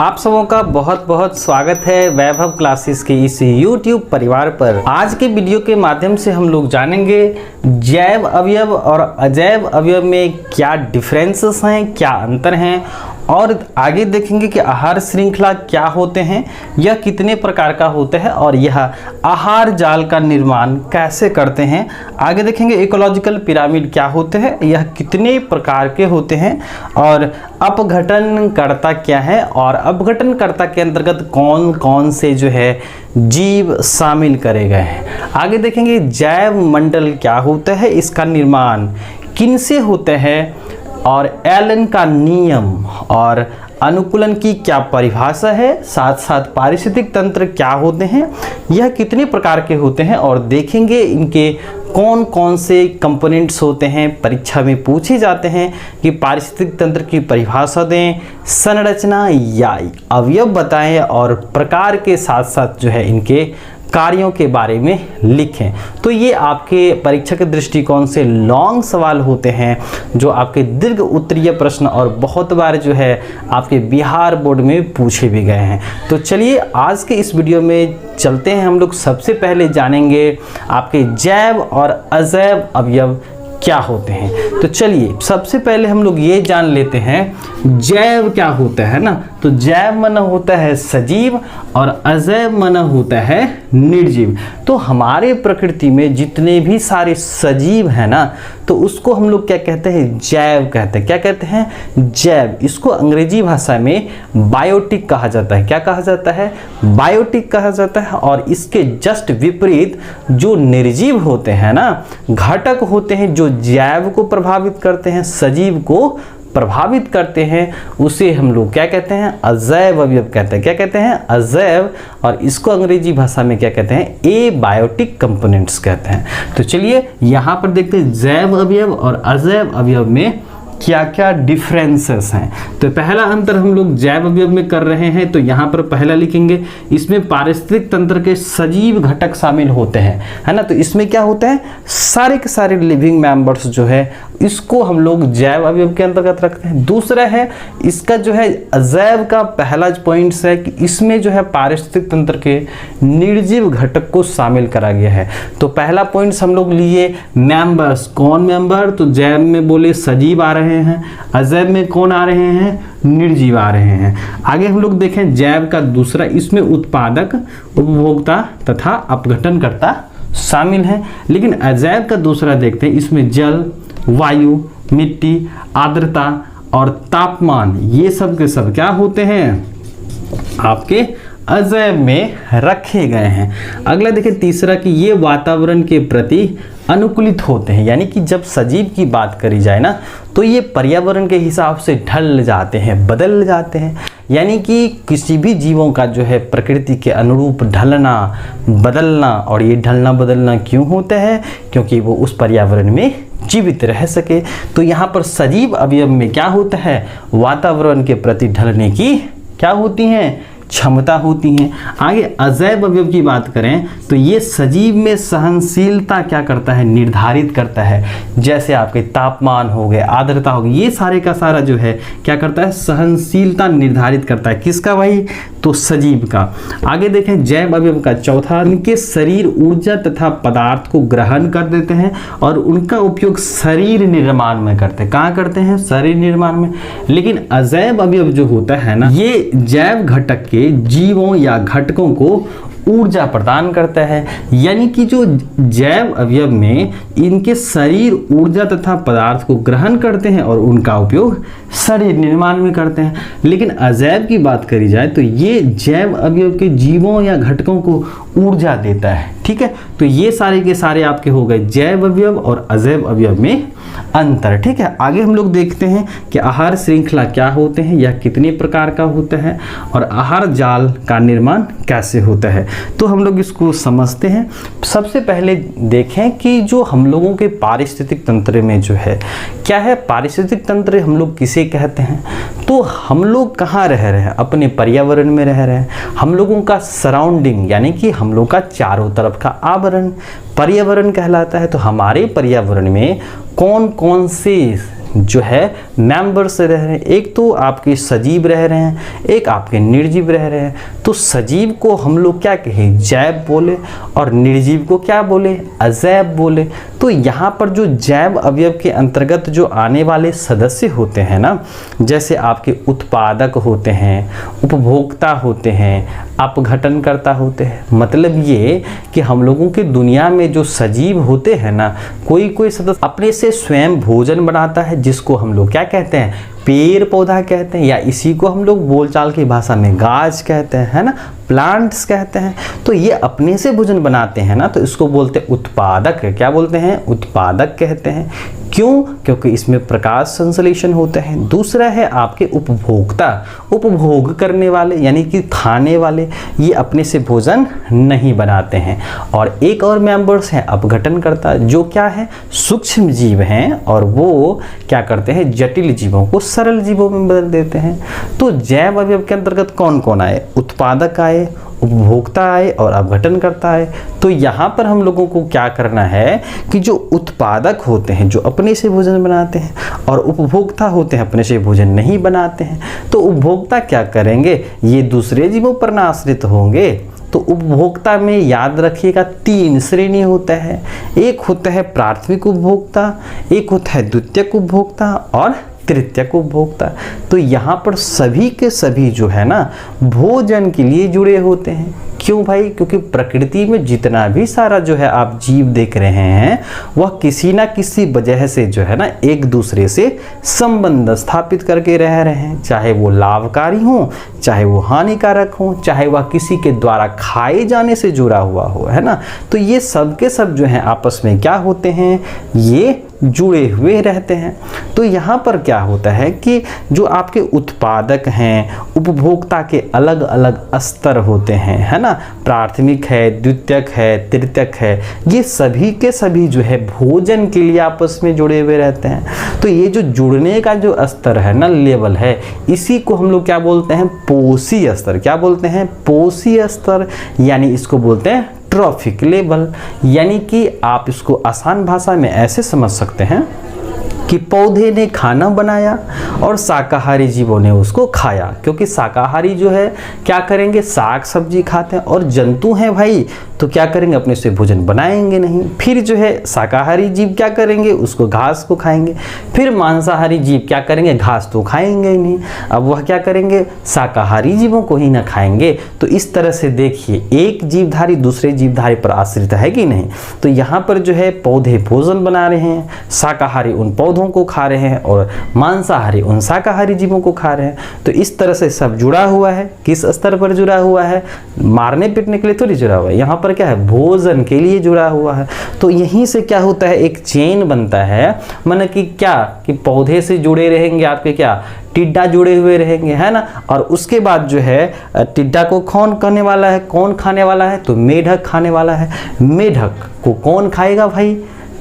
आप सबों का बहुत बहुत स्वागत है वैभव क्लासेस के इस YouTube परिवार पर। आज के वीडियो के माध्यम से हम लोग जानेंगे जैव अवयव और अजैव अवयव में क्या डिफरेंसेस हैं, क्या अंतर हैं, और आगे देखेंगे कि आहार श्रृंखला क्या होते हैं, यह कितने प्रकार का होता है और यह आहार जाल का निर्माण कैसे करते हैं। आगे देखेंगे इकोलॉजिकल पिरामिड क्या होते हैं, यह कितने प्रकार के होते हैं, और अपघटनकर्ता क्या है और अपघटनकर्ता के अंतर्गत कौन कौन से जो है जीव शामिल करे गए हैं। आगे देखेंगे जैव मंडल क्या होता है, इसका निर्माण किनसे होता है, और एलन का नियम और अनुकूलन की क्या परिभाषा है, साथ साथ पारिस्थितिक तंत्र क्या होते हैं, यह कितने प्रकार के होते हैं, और देखेंगे इनके कौन कौन से कंपोनेंट्स होते हैं। परीक्षा में पूछे जाते हैं कि पारिस्थितिक तंत्र की परिभाषा दें, संरचना या अवयव बताएं, और प्रकार के साथ साथ जो है इनके कार्यों के बारे में लिखें। तो ये आपके परीक्षा के दृष्टिकोण से लॉन्ग सवाल होते हैं जो आपके दीर्घ उत्तरीय प्रश्न और बहुत बार जो है आपके बिहार बोर्ड में पूछे भी गए हैं। तो चलिए आज के इस वीडियो में चलते हैं। हम लोग सबसे पहले जानेंगे आपके जैव और अजैव अवयव क्या होते हैं। तो चलिए सबसे पहले हम लोग ये जान लेते हैं जैव क्या होता है ना। तो जैव माना होता है सजीव और अजैव माना होता है निर्जीव। तो हमारे प्रकृति में जितने भी सारे सजीव हैं ना, तो उसको हम लोग क्या कहते हैं, जैव कहते हैं। क्या कहते हैं, जैव। इसको अंग्रेजी भाषा में बायोटिक कहा जाता है। क्या कहा जाता है, बायोटिक कहा जाता है। और इसके जस्ट विपरीत जो निर्जीव होते हैं ना, घटक होते हैं जो जैव को प्रभावित करते हैं, सजीव को प्रभावित करते हैं, उसे हम लोग क्या कहते हैं, अजैव अवयव कहते हैं। क्या कहते हैं, अजैव। और इसको अंग्रेजी भाषा में क्या कहते हैं, एबायोटिक कंपोनेंट्स कहते हैं। तो चलिए यहाँ पर देखते हैं जैव अवयव और अजैव अवयव में क्या क्या डिफरेंसेस हैं। तो पहला अंतर हम लोग जैव अवयव में कर रहे हैं। तो यहाँ पर पहला लिखेंगे, इसमें पारिस्थितिक तंत्र के सजीव घटक शामिल होते हैं, है ना। तो इसमें क्या होता है, सारे के सारे लिविंग मेंबर्स जो है इसको हम लोग जैव अवयव के अंतर्गत रखते हैं। दूसरा है इसका जो है अजैव का पहला पॉइंट्स है कि इसमें जो है पारिस्थितिक तंत्र के निर्जीव घटक को शामिल करा गया है। तो पहला पॉइंट्स हम लोग लिए मेंबर्स। कौन मेंबर, तो जैव में बोले सजीव आ रहे हैं, अजैव में कौन आ रहे हैं, निर्जीव आ रहे हैं। आगे हम लोग देखें जैव का दूसरा, इसमें उत्पादक, उपभोक्ता तथा अपघटनकर्ता शामिल हैं। लेकिन अजैव का दूसरा देखते हैं, इसमें जल, वायु, मिट्टी, आर्द्रता और तापमान, ये सब के सब क्या होते हैं, आपके अजैव में रखे गए हैं। अगला देखिए तीसरा कि ये वातावरण के प्रति अनुकूलित होते हैं। यानी कि जब सजीव की बात करी जाए ना, तो ये पर्यावरण के हिसाब से ढल जाते हैं, बदल जाते हैं। यानी कि किसी भी जीवों का जो है प्रकृति के अनुरूप ढलना, बदलना, और ये ढलना बदलना क्यों होता है, क्योंकि वो उस पर्यावरण में जीवित रह सके। तो यहाँ पर सजीव अवयव में क्या होता है, वातावरण के प्रति ढलने की क्या होती हैं, क्षमता होती हैं। आगे अजैव अवयव की बात करें तो ये सजीव में सहनशीलता क्या करता है, निर्धारित करता है। जैसे आपके तापमान हो गए, आर्द्रता हो गई, ये सारे का सारा जो है क्या करता है, सहनशीलता निर्धारित करता है। किसका, वही तो सजीव का। आगे देखें जैव अवयव का चौथा, इनके शरीर ऊर्जा तथा पदार्थ को ग्रहण कर देते हैं और उनका उपयोग शरीर निर्माण में करते हैं। कहाँ करते हैं, शरीर निर्माण में। लेकिन अजैव अवयव जो होता है ना, ये जैव घटक के जीवों या घटकों को ऊर्जा प्रदान करता है। यानी कि जो जैव अवयव में इनके शरीर ऊर्जा तथा पदार्थ को ग्रहण करते हैं और उनका उपयोग शरीर निर्माण में करते हैं। लेकिन अजैव की बात करी जाए तो ये जैव अवयव के जीवों या घटकों को ऊर्जा देता है। ठीक है, तो ये सारे के सारे आपके हो गए जैव अवयव और अजैव अवयव में अंतर। ठीक है, आगे हम लोग देखते हैं कि आहार श्रृंखला क्या होते हैं, यह कितने प्रकार का होता है, और आहार जाल का निर्माण कैसे होता है। तो हम लोग इसको समझते हैं। सबसे पहले देखें कि जो हम लोगों के पारिस्थितिक तंत्र में जो है क्या है, पारिस्थितिक तंत्र हम लोग किसे कहते हैं। तो हम लोग कहाँ रह रहे हैं, अपने पर्यावरण में रह रहे हैं। हम लोगों का सराउंडिंग यानी कि हम लोग का चारों तरफ का आवरण पर्यावरण कहलाता है। तो हमारे पर्यावरण में कौन कौन से जो है मेंबर्स रह रहे हैं। एक तो आपके सजीव रह रहे हैं, एक आपके निर्जीव रह रहे हैं। तो सजीव को हम लोग क्या कहें, जैव बोले, और निर्जीव को क्या बोले, अजैव बोले। तो यहाँ पर जो जैव अवयव के अंतर्गत जो आने वाले सदस्य होते हैं ना, जैसे आपके उत्पादक होते हैं, उपभोक्ता होते हैं, अपघटनकर्ता होते हैं। मतलब ये कि हम लोगों की दुनिया में जो सजीव होते हैं ना, कोई कोई सदस्य अपने से स्वयं भोजन बनाता है, जिसको हम लोग क्या कहते हैं, पेड़ पौधा कहते हैं, या इसी को हम लोग बोलचाल की भाषा में गाछ कहते हैं, है ना, प्लांट्स कहते हैं। तो ये अपने से भोजन बनाते हैं ना, तो इसको बोलते हैं उत्पादक है। क्या बोलते हैं, उत्पादक कहते हैं। क्यों, क्योंकि इसमें प्रकाश संश्लेषण होते हैं। दूसरा है आपके उपभोक्ता, उपभोग करने वाले यानी कि खाने वाले, ये अपने से भोजन नहीं बनाते हैं। और एक और मेंबर्स है अपघटनकर्ता, जो क्या है, सूक्ष्म जीव हैं, और वो क्या करते हैं, जटिल जीवों को सरल जीवों में बदल देते हैं। तो जैव अवयव के अंतर्गत कौन कौन आए, उत्पादक आए, उपभोक्ता आए और अपघटनकर्ता आए। तो यहाँ पर हम लोगों को क्या करना है कि जो उत्पादक होते हैं, जो अपने से भोजन बनाते हैं, और उपभोक्ता होते हैं अपने से भोजन नहीं बनाते हैं, तो उपभोक्ता क्या करेंगे, ये दूसरे जीवों पर ना आश्रित होंगे। तो उपभोक्ता में याद रखिएगा 3 श्रेणी होता है। एक होता है प्राथमिक उपभोक्ता, एक होता है द्वितीयक उपभोक्ता और तृतीयक उपभोक्ता। तो यहाँ पर सभी के सभी जो है ना भोजन के लिए जुड़े होते हैं। क्यों भाई, क्योंकि प्रकृति में जितना भी सारा जो है आप जीव देख रहे हैं, वह किसी ना किसी वजह से जो है ना एक दूसरे से संबंध स्थापित करके रह रहे हैं। चाहे वो लाभकारी हो, चाहे वो हानिकारक हो, चाहे वह किसी के द्वारा खाए जाने से जुड़ा हुआ हो, है ना। तो ये सब के सब जो है आपस में क्या होते हैं, ये जुड़े हुए रहते हैं। तो यहाँ पर क्या होता है कि जो आपके उत्पादक हैं, उपभोक्ता के अलग अलग स्तर होते हैं, है ना, प्राथमिक है, द्वितीयक है, तृतीयक है, ये सभी के सभी जो है भोजन के लिए आपस में जुड़े हुए रहते हैं। तो ये जो जुड़ने का जो स्तर है ना, लेवल है, इसी को हम लोग क्या बोलते हैं, पोषी स्तर। क्या बोलते हैं, पोषी स्तर, यानी इसको बोलते हैं ट्रॉफिक लेवल। यानी कि आप इसको आसान भाषा में ऐसे समझ सकते हैं कि पौधे ने खाना बनाया और शाकाहारी जीवों ने उसको खाया। क्योंकि शाकाहारी जो है क्या करेंगे, साग सब्जी खाते हैं, और जंतु हैं भाई तो क्या करेंगे, अपने से भोजन बनाएंगे नहीं। फिर जो है शाकाहारी जीव क्या करेंगे, उसको घास को खाएंगे। फिर मांसाहारी जीव क्या करेंगे, घास तो खाएंगे ही नहीं, अब वह क्या करेंगे, शाकाहारी जीवों को ही ना खाएंगे। तो इस तरह से देखिए, एक जीवधारी दूसरे जीवधारी पर आश्रित है कि नहीं। तो यहाँ पर जो है पौधे भोजन बना रहे हैं, शाकाहारी उन पौधों को खा रहे हैं, और मांसाहारी उन शाकाहारी जीवों को खा रहे हैं। तो इस तरह से सब जुड़ा हुआ है। किस स्तर पर जुड़ा हुआ है, मारने पीटने के लिए थोड़ी जुड़ा हुआ है, यहाँ पर क्या है, भोजन के लिए जुड़ा हुआ है। तो यहीं से क्या होता है, एक चेन बनता है। माने कि क्या, कि पौधे से जुड़े रहेंगे आपके क्या, टिड्डा जुड़े हुए रहेंगे, है ना। और उसके बाद जो है टिड्डा को कौन करने वाला है, कौन खाने वाला है, तो मेढक खाने वाला है। मेढक को कौन खाएगा भाई,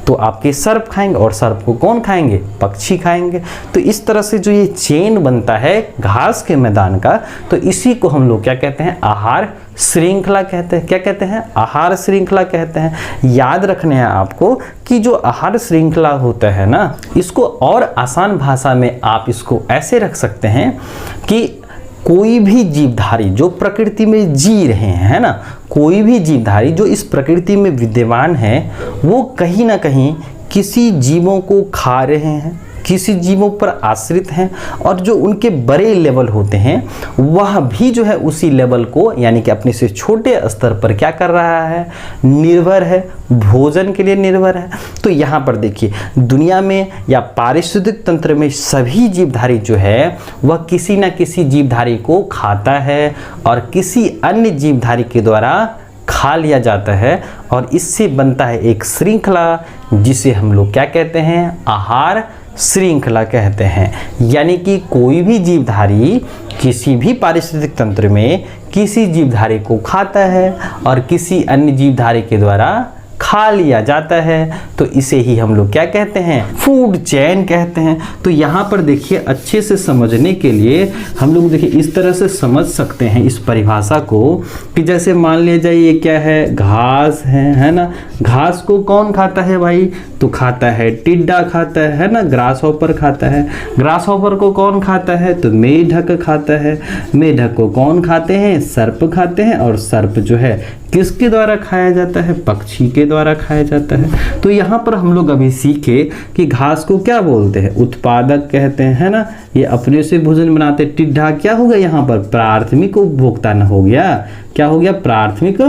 तो आपके सर्प खाएंगे, और सर्प को कौन खाएंगे, पक्षी खाएंगे। तो इस तरह से जो ये चेन बनता है घास के मैदान का, तो इसी को हम लोग क्या कहते हैं, आहार श्रृंखला कहते हैं। क्या कहते हैं, आहार श्रृंखला कहते हैं। याद रखने हैं आपको कि जो आहार श्रृंखला होता है ना, इसको और आसान भाषा में आप इसको ऐसे रख सकते हैं कि कोई भी जीवधारी जो प्रकृति में जी रहे हैं, है ना, कोई भी जीवधारी जो इस प्रकृति में विद्यमान है, वो कहीं ना कहीं किसी जीवों को खा रहे हैं, किसी जीवों पर आश्रित हैं, और जो उनके बड़े लेवल होते हैं वह भी जो है उसी लेवल को, यानी कि अपने से छोटे स्तर पर क्या कर रहा है, निर्भर है, भोजन के लिए निर्भर है। तो यहाँ पर देखिए, दुनिया में या पारिस्थितिक तंत्र में सभी जीवधारी जो है वह किसी न किसी जीवधारी को खाता है, और किसी अन्य जीवधारी के द्वारा खा लिया जाता है, और इससे बनता है एक श्रृंखला, जिसे हम लोग क्या कहते हैं, आहार श्रृंखला कहते हैं। यानी कि कोई भी जीवधारी किसी भी पारिस्थितिक तंत्र में किसी जीवधारी को खाता है, और किसी अन्य जीवधारी के द्वारा खा लिया जाता है, तो इसे ही हम लोग क्या कहते हैं, फूड चेन कहते हैं। तो यहाँ पर देखिए अच्छे से समझने के लिए हम लोग देखिए इस तरह से समझ सकते हैं इस परिभाषा को कि जैसे मान लिया जाए ये क्या है, घास है ना। घास को कौन खाता है भाई, तो खाता है टिड्डा खाता है ना, ग्रास हॉपर खाता है। ग्रास हॉपर को कौन खाता है, तो मेढक खाता है। मेढक को कौन खाते हैं, सर्प खाते हैं। और सर्प जो है किसके द्वारा खाया जाता है, पक्षी के द्वारा खाया जाता है। तो यहाँ पर हम लोग अभी सीखे कि घास को क्या बोलते हैं, उत्पादक कहते हैं, है ना। ये अपने से भोजन बनाते। टिड्डा क्या हो गया यहाँ पर, प्राथमिक उपभोक्ता न हो गया, क्या हो गया, प्राथमिक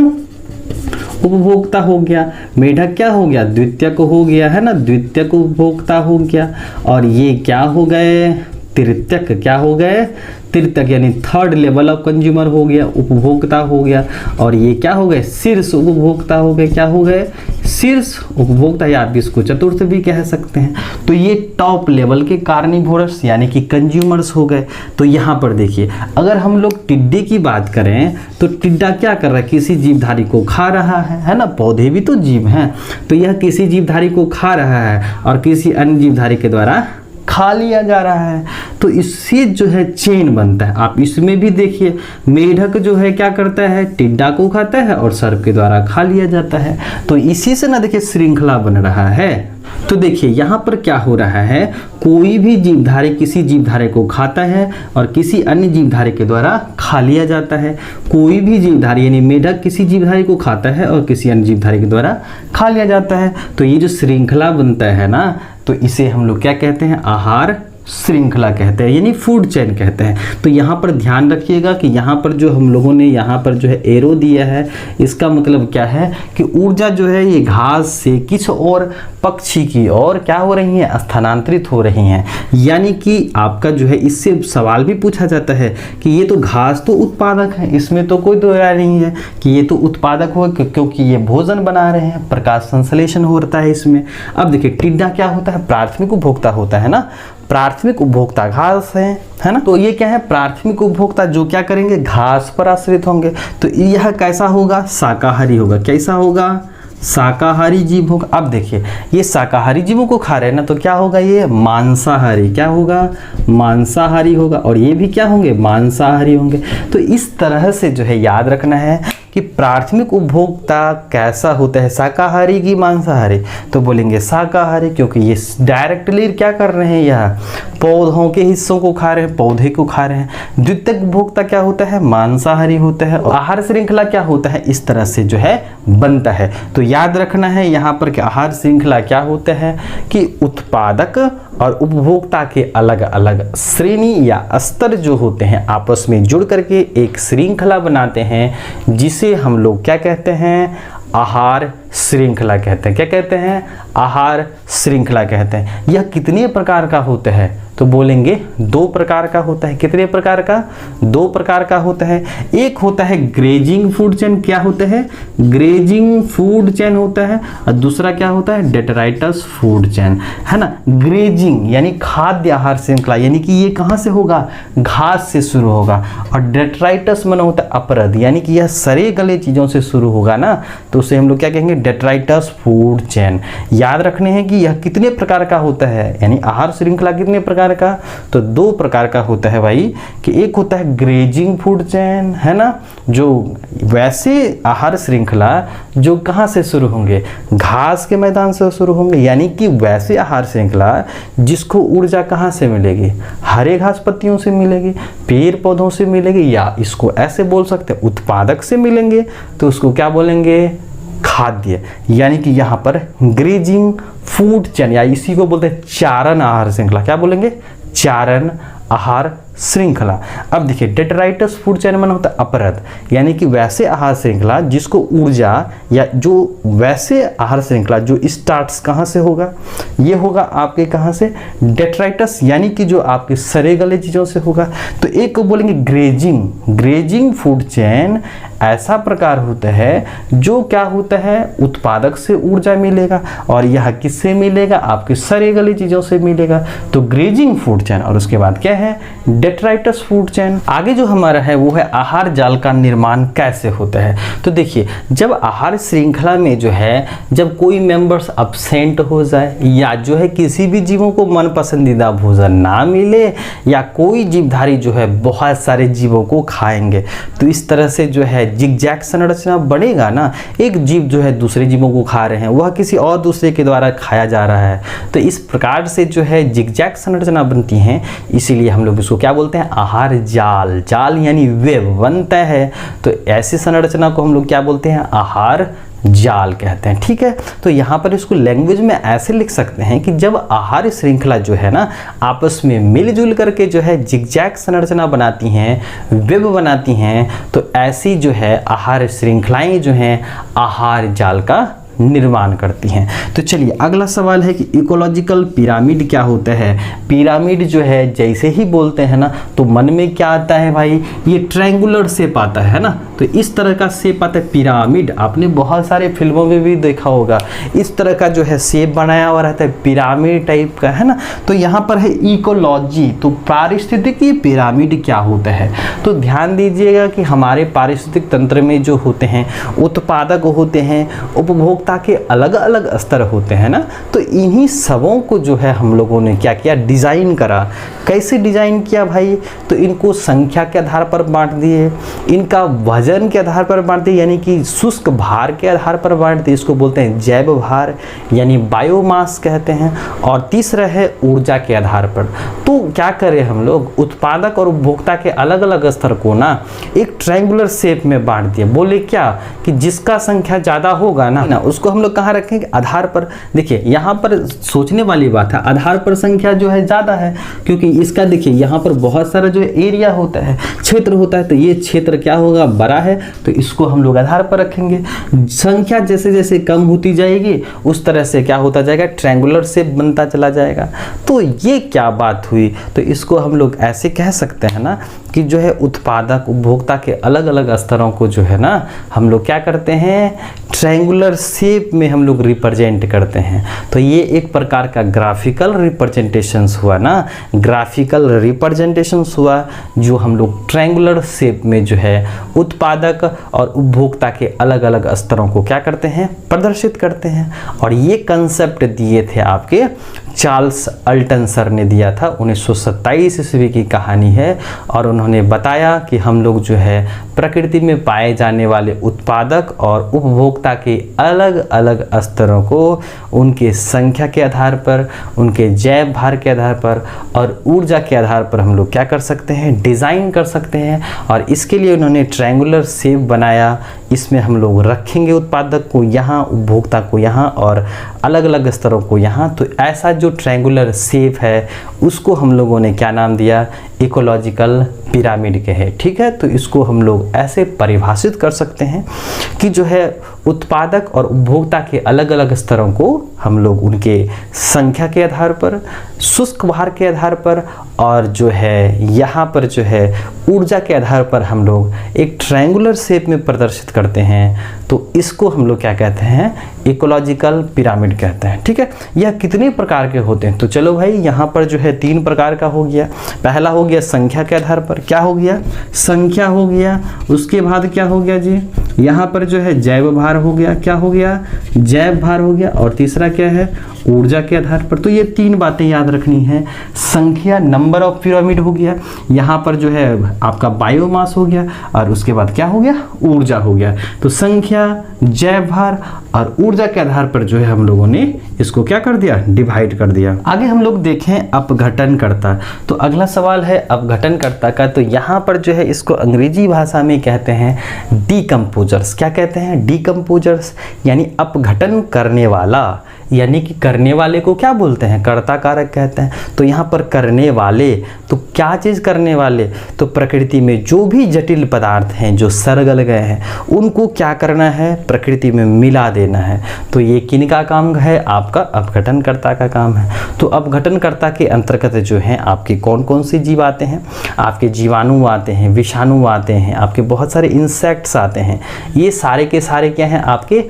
उपभोक्ता हो गया। मेढक क्या हो गया, द्वितीयक हो गया, है ना, द्वितीयक उपभोक्ता हो गया। और ये क्या हो गए, तृतीयक, क्या हो गए, तृतीयक यानी थर्ड लेवल ऑफ कंज्यूमर हो गया, उपभोक्ता हो गया। और ये क्या हो गए, शीर्ष उपभोक्ता हो गए, क्या हो गए, शीर्ष उपभोक्ता, या आप इसको चतुर्थ भी कह सकते हैं। तो ये टॉप लेवल के कार्निवोरस यानी कि कंज्यूमर्स हो गए। तो यहाँ पर देखिए अगर हम लोग टिड्डे की बात करें तो टिड्डा क्या कर रहा है, किसी जीवधारी को खा रहा है ना। पौधे भी तो जीव हैं, तो यह किसी जीवधारी को खा रहा है और किसी अन्य जीवधारी के द्वारा खा लिया जा रहा है। तो इससे जो है चेन बनता है। आप इसमें भी देखिए मेढक जो है क्या करता है, टिड्डा को खाता है और सर्प के द्वारा खा लिया जाता है। तो इसी से ना देखिए श्रृंखला बन रहा है। तो देखिए यहाँ पर क्या हो रहा है, कोई भी जीवधारी किसी जीवधारी को खाता है और किसी अन्य जीवधारी के द्वारा खा लिया जाता है। कोई भी जीवधारी यानी मेढक किसी जीवधारी को खाता है और किसी अन्य जीवधारी के द्वारा खा लिया जाता है। तो ये जो श्रृंखला बनता है ना, तो इसे हम लोग क्या कहते हैं, आहार श्रृंखला कहते हैं, यानी फूड चेन कहते हैं। तो यहाँ पर ध्यान रखिएगा कि यहाँ पर जो हम लोगों ने यहाँ पर जो है एरो दिया है, इसका मतलब क्या है कि ऊर्जा जो है ये घास से किसी और पक्षी की ओर क्या हो रही है, स्थानांतरित हो रही हैं। यानी कि आपका जो है इससे सवाल भी पूछा जाता है कि ये तो घास तो उत्पादक है, इसमें तो कोई दो राय नहीं है कि ये तो उत्पादक हो, क्योंकि ये भोजन बना रहे हैं, प्रकाश संश्लेषण होता है इसमें। अब देखिए टिड्डा क्या होता है, प्राथमिक उपभोक्ता होता है ना। प्राथमिक उपभोक्ता घास है ना। तो ये क्या है, प्राथमिक उपभोक्ता जो क्या करेंगे, घास पर आश्रित होंगे। तो यह कैसा होगा, शाकाहारी होगा। कैसा होगा, शाकाहारी जीव होगा। अब देखिए ये शाकाहारी जीवों को खा रहे हैं ना, तो क्या होगा, ये मांसाहारी, क्या होगा, मांसाहारी होगा। और ये भी क्या होंगे, मांसाहारी होंगे। तो इस तरह से जो है याद रखना है कि प्राथमिक उपभोक्ता कैसा होता है, शाकाहारी की मांसाहारी। तो बोलेंगे शाकाहारी, क्योंकि ये डायरेक्टली क्या कर रहे हैं, यह पौधों के हिस्सों को खा रहे हैं, पौधे को खा रहे हैं। द्वितीयक उपभोक्ता क्या होता है, मांसाहारी होता है। और आहार श्रृंखला क्या होता है, इस तरह से जो है बनता है। तो याद रखना है यहाँ पर कि आहार श्रृंखला क्या होता है कि उत्पादक और उपभोक्ता के अलग अलग श्रेणी या स्तर जो होते हैं आपस में जुड़ करके एक श्रृंखला बनाते हैं, जिसे हम लोग क्या कहते हैं, आहार श्रृंखला कहते हैं। क्या कहते हैं, आहार श्रृंखला कहते हैं। यह कितने प्रकार का होता है, तो बोलेंगे दो प्रकार का होता है। कितने प्रकार का, दो प्रकार का होता है। एक होता है ग्रेजिंग फूड चेन, क्या होता है, ग्रेजिंग फूड चेन होता है। और दूसरा क्या होता है, डेट्राइटस फूड चेन, है ना। ग्रेजिंग यानी खाद्य आहार श्रृंखला, यानी कि ये कहाँ से होगा, घास से शुरू होगा। और डेट्राइटस माना होता है अपरद, यानी कि यह सरे गले चीज़ों से शुरू होगा ना, तो उसे हम लोग क्या कहेंगे, डेट्राइटस फूड चेन। याद रखने हैं कि यह कितने प्रकार का होता है, यानी आहार श्रृंखला कितने प्रकार का, तो दो प्रकार का होता है भाई। कि एक होता है ग्रेजिंग फूड चेन, है ना, जो वैसे आहार श्रृंखला जो कहाँ से शुरू होंगे, घास के मैदान से शुरू होंगे। यानी कि वैसे आहार श्रृंखला जिसको ऊर्जा कहाँ से मिलेगी, हरे घास पत्तियों से मिलेगी, पेड़ पौधों से मिलेगी, या इसको ऐसे बोल सकते हैं उत्पादक से मिलेंगे, तो उसको क्या बोलेंगे, खाद्य। यानी कि यहाँ पर ग्रेजिंग फूड चेन या इसी को बोलते हैं चारण आहार श्रृंखला। क्या बोलेंगे, चारण आहार श्रृंखला। अब देखिए डेट्राइटस फूड चेन में होता है अपरद, यानी कि वैसे आहार श्रृंखला जिसको ऊर्जा या जो वैसे आहार श्रृंखला जो स्टार्ट्स कहाँ से होगा, ये होगा आपके कहाँ से, डेट्राइटस, यानी कि जो आपके सरे गले चीज़ों से होगा। तो एक को बोलेंगे ग्रेजिंग, ग्रेजिंग फूड चेन ऐसा प्रकार होता है जो क्या होता है, उत्पादक से ऊर्जा मिलेगा। और यह किससे मिलेगा, आपके सरे गले चीज़ों से मिलेगा। तो ग्रेजिंग फूड चेन। और उसके बाद क्या है, डेट्राइटस फूड चेन। आगे जो हमारा है वो है आहार जाल का निर्माण कैसे होता है। तो देखिए, जब आहार श्रृंखला में जो है जब कोई मेंबर्स अब्सेंट हो जाए या जो है किसी भी जीवों को मन पसंदीदा भोजन ना मिले या कोई जीवधारी जो है बहुत सारे जीवों को खाएंगे, तो इस तरह से जो है जिगजैग संरचना बनेगा ना। एक जीव जो है दूसरे जीवों को खा रहे हैं, वह किसी और दूसरे के द्वारा खाया जा रहा है, तो इस प्रकार से जो है जिगजैग संरचना बनती है। इसीलिए हम लोग इसको क्या बोलते हैं, आहार जाल। जाल यानी वेब बनता है, तो ऐसी संरचना को हम लोग क्या बोलते हैं, आहार जाल कहते हैं। ठीक है, तो यहाँ पर इसको लैंग्वेज में ऐसे लिख सकते हैं कि जब आहार श्रृंखला जो है ना आपस में मिलजुल करके जो है जिगजैग संरचना बनाती हैं, वेब बनाती हैं, तो ऐसी जो है आहार श्रृंखलाएं जो हैं आहार जाल का निर्माण करती हैं। तो चलिए अगला सवाल है कि इकोलॉजिकल पिरामिड क्या होता है। पिरामिड जो है जैसे ही बोलते हैं ना तो मन में क्या आता है भाई, ये ट्रायंगुलर शेप आता है ना, तो इस तरह का शेप आता है पिरामिड। आपने बहुत सारे फिल्मों में भी देखा होगा, इस तरह का जो है शेप बनाया हुआ रहता है, पिरामिड टाइप का, है ना। तो यहाँ पर है इकोलॉजी, तो पारिस्थितिकी पिरामिड क्या होता है। तो ध्यान दीजिएगा कि हमारे पारिस्थितिक तंत्र में जो होते हैं उत्पादक होते हैं, उपभोक्ता के अलग अलग स्तर होते हैं ना। तो इन्हीं सबों को जो है हम लोगों ने क्या किया, डिज़ाइन करा। कैसे डिज़ाइन किया भाई, तो इनको संख्या के आधार पर बांट दिए, इनका वजन के आधार पर बांट दिए, यानी कि शुष्क भार के आधार पर बांट दिए, इसको बोलते हैं जैव भार यानी बायोमास कहते हैं। और तीसरा है ऊर्जा के आधार पर। तो क्या करें हम लोग, उत्पादक और उपभोक्ता के अलग अलग स्तर को ना एक ट्रायंगुलर शेप में बांट दिया। बोले क्या कि जिसका संख्या ज़्यादा होगा ना उसको हम लोग कहाँ रखेंगे, आधार पर। देखिए यहाँ पर सोचने वाली बात है, आधार पर संख्या जो है ज़्यादा है, क्योंकि इसका देखिए यहाँ पर बहुत सारा जो एरिया होता है, क्षेत्र होता है, तो ये क्षेत्र क्या होगा, बड़ा है, तो इसको हम लोग आधार पर रखेंगे। संख्या जैसे जैसे कम होती जाएगी उस तरह से क्या होता जाएगा, ट्रायंगुलर शेप बनता चला जाएगा। तो ये क्या बात हुई, तो इसको हम लोग ऐसे कह सकते हैं ना कि जो है उत्पादक उपभोक्ता के अलग अलग स्तरों को जो है ना हम लोग क्या करते हैं, ट्रायंगुलर शेप में हम लोग रिप्रेजेंट करते हैं। तो ये एक प्रकार का ग्राफिकल रिप्रेजेंटेशंस हुआ ना, ग्राफिकल रिप्रेजेंटेशंस हुआ जो हम लोग ट्रायंगुलर शेप में जो है उत्पादक और उपभोक्ता के अलग अलग स्तरों को क्या करते हैं, प्रदर्शित करते हैं। और ये कंसेप्ट दिए थे आपके चार्ल्स अल्टन सर ने दिया था, 1927 ईस्वी की कहानी है। और उन्होंने बताया कि हम लोग जो है प्रकृति में पाए जाने वाले उत्पादक और उपभोक्ता के अलग अलग स्तरों को उनके संख्या के आधार पर, उनके जैव भार के आधार पर और ऊर्जा के आधार पर हम लोग क्या कर सकते हैं, डिज़ाइन कर सकते हैं। और इसके लिए उन्होंने ट्रायंगुलर शेप बनाया, इसमें हम लोग रखेंगे उत्पादक को यहाँ, उपभोक्ता को यहाँ और अलग अलग स्तरों को यहाँ। तो ऐसा जो ट्रायंगुलर शेप है उसको हम लोगों ने क्या नाम दिया, इकोलॉजिकल पिरामिड के है। ठीक है, तो इसको हम लोग ऐसे परिभाषित कर सकते हैं कि जो है उत्पादक और उपभोक्ता के अलग अलग स्तरों को हम लोग उनके संख्या के आधार पर, शुष्क भार के आधार पर और जो है यहाँ पर जो है ऊर्जा के आधार पर हम लोग एक ट्रायंगुलर शेप में प्रदर्शित करते हैं। तो इसको हम लोग क्या कहते हैं, इकोलॉजिकल पिरामिड कहते हैं। ठीक है, यह कितने प्रकार के होते हैं, तो चलो भाई यहाँ पर जो है 3 प्रकार का हो गया। पहला हो गया संख्या के आधार पर, क्या हो गया, संख्या हो गया। उसके बाद क्या हो गया जी, यहाँ पर जो है जैव भार हो गया, क्या हो गया, जैव भार हो गया। और तीसरा क्या है, ऊर्जा के आधार पर। तो ये 3 बातें याद रखनी है। संख्या नंबर ऑफ पिरामिड हो गया, यहाँ पर जो है आपका बायोमास हो गया और उसके बाद क्या हो गया, ऊर्जा हो गया। तो संख्या, जैव भार और ऊर्जा के आधार पर जो है हम लोगों ने इसको क्या कर दिया, डिवाइड कर दिया। आगे हम लोग देखें अपघटनकर्ता। तो अगला सवाल है अपघटनकर्ता का। तो यहाँ पर जो है इसको अंग्रेजी भाषा में कहते हैं डीकम्पोजर्स। क्या कहते हैं, डीकम्पोजर्स यानी अपघटन करने वाला, यानी कि करने वाले को क्या बोलते हैं, कर्ता कारक कहते हैं। तो यहाँ पर करने वाले, तो क्या चीज़ करने वाले, तो प्रकृति में जो भी जटिल पदार्थ हैं जो सरगल गए हैं उनको क्या करना है, प्रकृति में मिला देना है। तो ये किनका काम है, आपका अपघटनकर्ता का काम है। तो अपघटनकर्ता के अंतर्गत जो है आपके कौन कौन से जीव आते हैं, आपके जीवाणु आते हैं, विषाणु आते हैं, आपके बहुत सारे इंसेक्ट्स आते हैं। ये सारे के सारे क्या हैं, आपके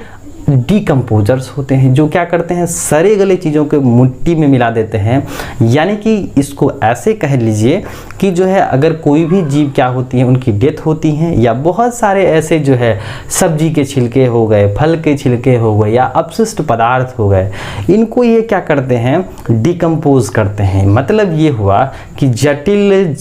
डिकम्पोजर्स होते हैं जो क्या करते हैं, सड़े गले चीज़ों को मिट्टी में मिला देते हैं। यानी कि इसको ऐसे कह लीजिए कि जो है अगर कोई भी जीव क्या होती है, उनकी डेथ होती है, या बहुत सारे ऐसे जो है सब्जी के छिलके हो गए, फल के छिलके हो गए, या अपशिष्ट पदार्थ हो गए, इनको ये क्या करते हैं, डिकम्पोज करते हैं। मतलब ये हुआ कि जटिल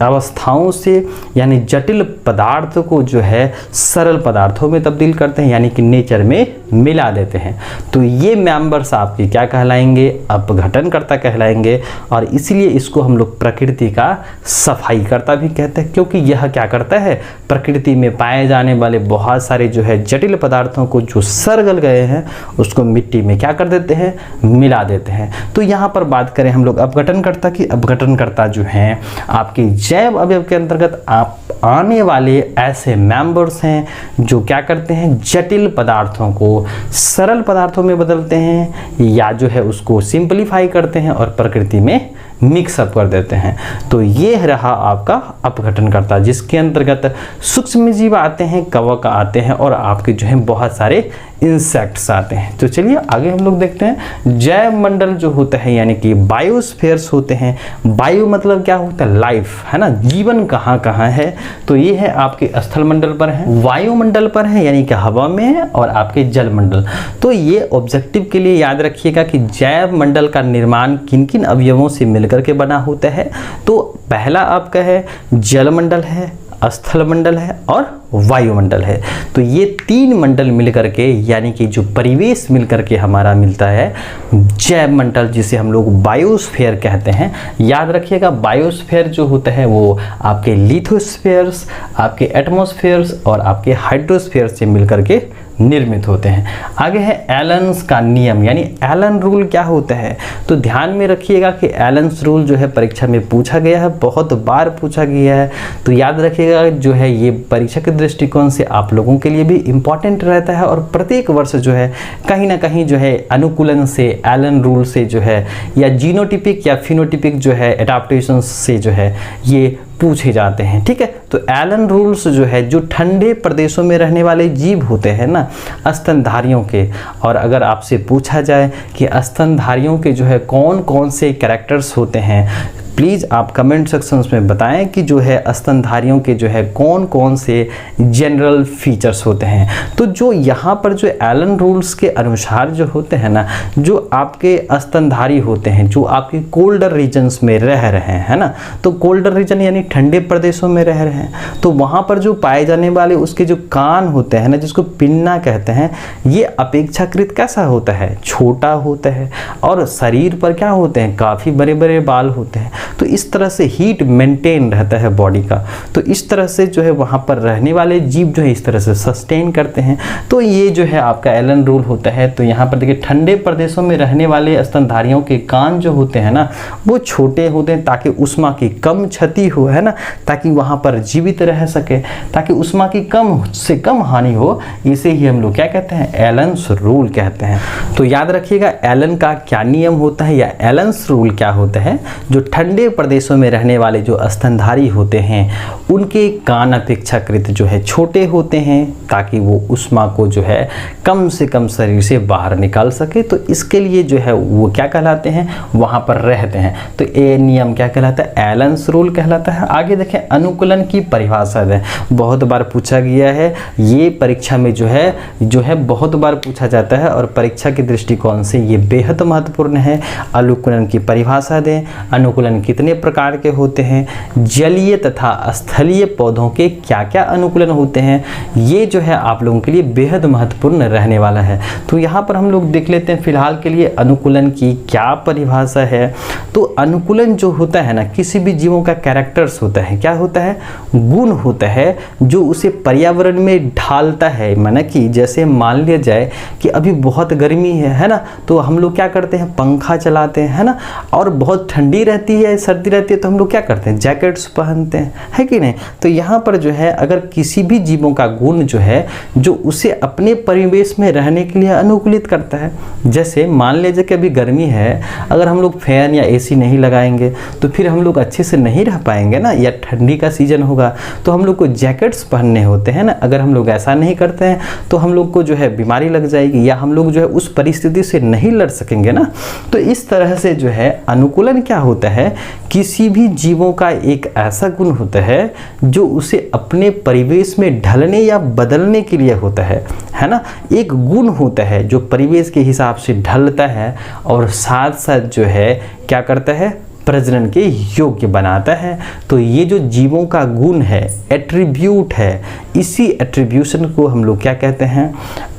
अवस्थाओं से यानी जटिल पदार्थ को जो है सरल पदार्थों में तब्दील करते हैं, यानी कि नेचर में मिला देते हैं। तो ये मेंबर्स आपके क्या कहलाएंगे, अपघटनकर्ता कहलाएंगे। और इसलिए इसको हम लोग प्रकृति का सफाईकर्ता भी कहते हैं, क्योंकि यह क्या करता है, प्रकृति में पाए जाने वाले बहुत सारे जो है जटिल पदार्थों को जो सरगल गए हैं उसको मिट्टी में क्या कर देते हैं, मिला देते हैं। तो यहाँ पर बात करें हम लोग अपघटनकर्ता की, अपघटनकर्ता जो हैं आपके जैव अवयव के अंतर्गत आप आने वाले ऐसे मेंबर्स हैं जो क्या करते हैं, जटिल पदार्थों को सरल पदार्थों में बदलते हैं, या जो है उसको सिंपलीफाई करते हैं और प्रकृति में मिक्सअप कर देते हैं। तो ये रहा आपका अपघटनकर्ता, जिसके अंतर्गत सूक्ष्म जीव आते हैं, कवक आते हैं, और आपके जो है बहुत सारे इंसेक्ट्स आते हैं। तो चलिए आगे हम लोग देखते हैं। जैव मंडल जो होता है यानी कि बायोस्फीयर्स होते हैं। बायो मतलब क्या होता है, लाइफ, है ना, जीवन कहाँ कहाँ है। तो ये है आपके स्थल मंडल पर है, वायुमंडल पर है यानी कि हवा में है, और आपके जल मंडल। तो ये ऑब्जेक्टिव के लिए याद रखिएगा कि जैव मंडल का निर्माण किन किन अवयवों से मिलकर के बना होता है। तो पहला आपका है जल मंडल है, स्थल मंडल है और वायुमंडल है। तो ये तीन मंडल मिलकर के यानी कि जो परिवेश मिलकर के हमारा मिलता है जैव मंडल, जिसे हम लोग बायोस्फीयर कहते हैं। याद रखिएगा बायोस्फीयर जो होता है वो आपके लिथोस्फीयर्स, आपके एटमॉस्फेयर्स और आपके हाइड्रोस्फीयर से मिलकर के निर्मित होते हैं। आगे है एलन्स का नियम यानी एलन रूल क्या होता है। तो ध्यान में रखिएगा कि एलन्स रूल जो है परीक्षा में पूछा गया है, बहुत बार पूछा गया है। तो याद रखिएगा जो है ये परीक्षा के दृष्टिकोण से आप लोगों के लिए भी इम्पॉर्टेंट रहता है, और प्रत्येक वर्ष जो है कहीं ना कहीं जो है अनुकूलन से, एलन रूल से जो है, या जीनोटिपिक या फिनोटिपिक जो है एडाप्टेशन से जो है ये पूछे जाते हैं। ठीक है, तो एलन रूल्स जो है जो ठंडे प्रदेशों में रहने वाले जीव होते हैं ना, स्तनधारियों के, और अगर आपसे पूछा जाए कि स्तनधारियों के जो है कौन कौन से कैरेक्टर्स होते हैं, प्लीज़ आप कमेंट सेक्शंस में बताएं कि जो है स्तनधारियों के जो है कौन कौन से जनरल फीचर्स होते हैं। तो जो यहाँ पर जो एलन रूल्स के अनुसार जो होते हैं ना, जो आपके स्तनधारी होते हैं जो आपके कोल्डर रीजन्स में रह रहे हैं, है ना, तो कोल्डर रीजन यानी ठंडे प्रदेशों में रह रहे हैं, तो वहाँ पर जो पाए जाने वाले उसके जो कान होते हैं ना, जिसको पिन्ना कहते हैं, ये अपेक्षाकृत कैसा होता है, छोटा होता है, और शरीर पर क्या होते हैं, काफ़ी बड़े बड़े बाल होते हैं। तो इस तरह से हीट मेंटेन रहता है बॉडी का। तो इस तरह से जो है वहाँ पर रहने वाले जीव जो है इस तरह से सस्टेन करते हैं। तो ये जो है आपका एलन रूल होता है। तो यहाँ पर देखिए ठंडे प्रदेशों में रहने वाले स्तनधारियों के कान जो होते हैं ना वो छोटे होते हैं ताकि उष्मा की कम क्षति हो, है ना, ताकि वहाँ पर जीवित रह सके, ताकि उष्मा की कम से कम हानि हो। इसे ही हम लोग क्या कहते हैं, एलन्स रूल कहते हैं। तो याद रखिएगा एलन का क्या नियम होता है या एलन्स रूल क्या होता है। जो ठंडे प्रदेशों में रहने वाले जो स्तनधारी होते हैं उनके कान अपेक्षाकृत जो है छोटे होते हैं ताकि वो उष्मा को जो है कम से कम शरीर से बाहर निकाल सके। तो इसके लिए जो है वो क्या कहलाते हैं, वहाँ पर रहते हैं। तो ये नियम क्या कहलाता है, एलन्स रूल कहलाता है। आगे देखें अनुकूलन की परिभाषा है, बहुत बार पूछा गया है, ये परीक्षा में जो है बहुत बार पूछा जाता है और परीक्षा के दृष्टिकोण से ये बेहद महत्वपूर्ण है। अनुकूलन की परिभाषा दें। अनुकूलन कितने प्रकार के होते हैं, जलीय तथा स्थलीय पौधों के क्या क्या अनुकूलन होते हैं, ये जो है आप लोगों के लिए बेहद महत्वपूर्ण रहने वाला है। तो यहाँ पर हम लोग देख लेते हैं फिलहाल के लिए अनुकूलन की क्या परिभाषा है। तो अनुकूलन जो होता है ना, किसी भी जीवों का कैरेक्टर्स होता है, क्या होता है, गुण होता है जो उसे पर्यावरण में ढालता है। माना कि जैसे मान लिया जाए कि अभी बहुत गर्मी है ना, तो हम लोग क्या करते हैं, पंखा चलाते हैं, है ना, और बहुत ठंडी रहती है है, सर्दी रहती है तो हम लोग क्या करते हैं, जैकेट्स पहनते हैं, है कि नहीं। तो यहाँ पर जो है अगर किसी भी जीवों का गुण जो है जो उसे अपने परिवेश में रहने के लिए अनुकूलित करता है, जैसे मान लीजिए कि अभी गर्मी है, अगर हम लोग फैन या एसी नहीं लगाएंगे तो फिर हम लोग अच्छे से नहीं रह पाएंगे ना, या ठंडी का सीजन होगा तो हम लोग को जैकेट्स पहनने होते हैं ना। अगर हम लोग ऐसा नहीं करते हैं तो हम लोग को जो है बीमारी लग जाएगी, या हम लोग जो है उस परिस्थिति से नहीं लड़ सकेंगे ना। तो इस तरह से जो है अनुकूलन क्या होता है, किसी भी जीवों का एक ऐसा गुण होता है जो उसे अपने परिवेश में ढलने या बदलने के लिए होता है ना। एक गुण होता है जो परिवेश के हिसाब से ढलता है और साथ साथ जो है क्या करता है, प्रजनन के योग्य बनाता है। तो ये जो जीवों का गुण है, एट्रीब्यूट है, इसी एट्रीब्यूशन को हम लोग क्या कहते हैं,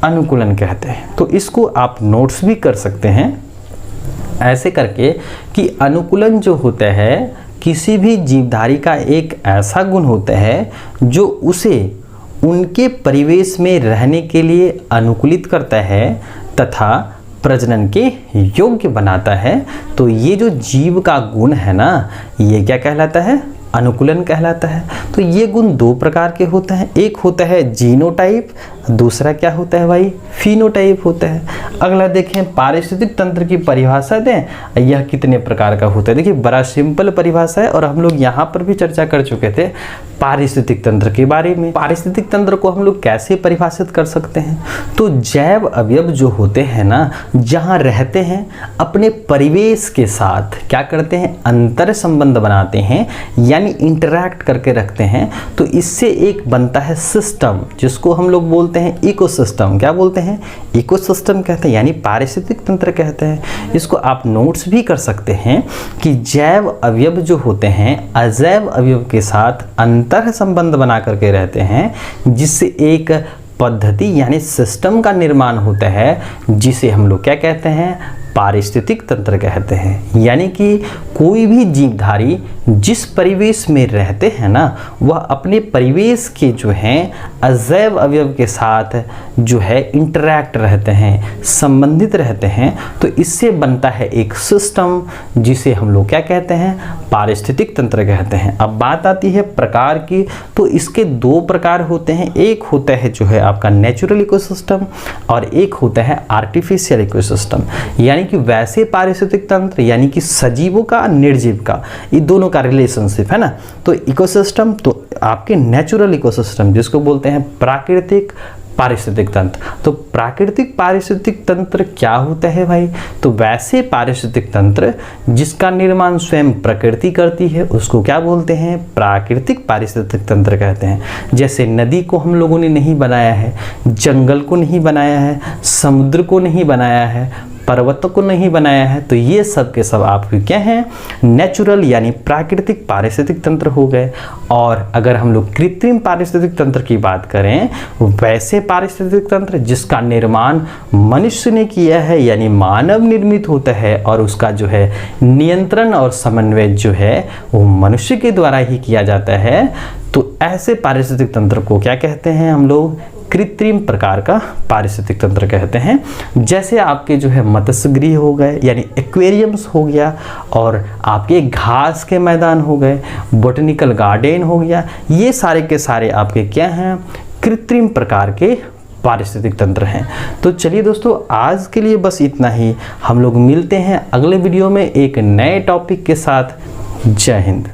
अनुकूलन कहते हैं। तो इसको आप नोट्स भी कर सकते हैं ऐसे करके कि अनुकूलन जो होता है किसी भी जीवधारी का एक ऐसा गुण होता है जो उसे उनके परिवेश में रहने के लिए अनुकूलित करता है तथा प्रजनन के योग्य बनाता है। तो ये जो जीव का गुण है ना, ये क्या कहलाता है, अनुकूलन कहलाता है। तो ये गुण दो प्रकार के होते हैं, एक होता है जीनोटाइप, दूसरा क्या होता है भाई, फिनोटाइप होता है। अगला देखें, पारिस्थितिक तंत्र की परिभाषा दें, यह कितने प्रकार का होता है। देखिए बड़ा सिंपल परिभाषा है और हम लोग यहाँ पर भी चर्चा कर चुके थे पारिस्थितिक तंत्र के बारे में। पारिस्थितिक तंत्र को हम लोग कैसे परिभाषित कर सकते हैं, तो जैव अवयव जो होते हैं ना, जहाँ रहते हैं अपने परिवेश के साथ क्या करते हैं, अंतर संबंध बनाते हैं, यानी इंटरैक्ट करके रखते हैं। तो इससे एक बनता है सिस्टम, जिसको हम लोग बोलते हैं इकोसिस्टम। क्या बोलते हैं, इकोसिस्टम कहते हैं, यानी पारिस्थितिक तंत्र कहते हैं। इसको आप नोट्स भी कर सकते हैं कि जैव अवयव जो होते हैं अजैव अवयव के साथ अंतर संबंध बना करके रहते हैं, जिससे एक पद्धति यानी सिस्टम का निर्माण होता है, जिसे हम लोग क्या कहते हैं, पारिस्थितिक तंत्र कहते हैं। यानी कि कोई भी जीवधारी जिस परिवेश में रहते हैं ना, वह अपने परिवेश के जो हैं अजैव अवयव के साथ जो है इंटरैक्ट रहते हैं, संबंधित रहते हैं। तो इससे बनता है एक सिस्टम, जिसे हम लोग क्या कहते हैं, पारिस्थितिक तंत्र कहते हैं। अब बात आती है प्रकार की, तो इसके दो प्रकार होते हैं। एक होता है जो है आपका नेचुरल इकोसिस्टम और एक होता है आर्टिफिशियल इकोसिस्टम। यानी कि वैसे पारिस्थितिक तंत्र यानी कि सजीवों का निर्जीव का, ये दोनों का रिलेशनशिप है ना। तो इकोसिस्टम तो आपके नेचुरल इकोसिस्टम, जिसको बोलते हैं प्राकृतिक पारिस्थितिक तंत्र। तो प्राकृतिक पारिस्थितिक तंत्र क्या होता है भाई, तो वैसे पारिस्थितिक तंत्र जिसका निर्माण स्वयं प्रकृति करती है उसको क्या बोलते हैं, प्राकृतिक पारिस्थितिक तंत्र कहते हैं। जैसे नदी को हम लोगों ने नहीं बनाया है, जंगल को नहीं बनाया है, समुद्र को नहीं बनाया है, पर्वतों को नहीं बनाया है, तो ये सब के सब आपके क्या हैं, नेचुरल यानी प्राकृतिक पारिस्थितिक तंत्र हो गए। और अगर हम लोग कृत्रिम पारिस्थितिक तंत्र की बात करें, वैसे पारिस्थितिक तंत्र जिसका निर्माण मनुष्य ने किया है यानी मानव निर्मित होता है, और उसका जो है नियंत्रण और समन्वय जो है वो मनुष्य के द्वारा ही किया जाता है। तो ऐसे पारिस्थितिक तंत्र को क्या कहते हैं, हम लोग कृत्रिम प्रकार का पारिस्थितिक तंत्र कहते हैं। जैसे आपके जो है मत्स्य गृह हो गए यानी एक्वेरियम्स हो गया, और आपके घास के मैदान हो गए, बोटनिकल गार्डन हो गया, ये सारे के सारे आपके क्या हैं, कृत्रिम प्रकार के पारिस्थितिक तंत्र हैं। तो चलिए दोस्तों, आज के लिए बस इतना ही। हम लोग मिलते हैं अगले वीडियो में एक नए टॉपिक के साथ। जय हिंद।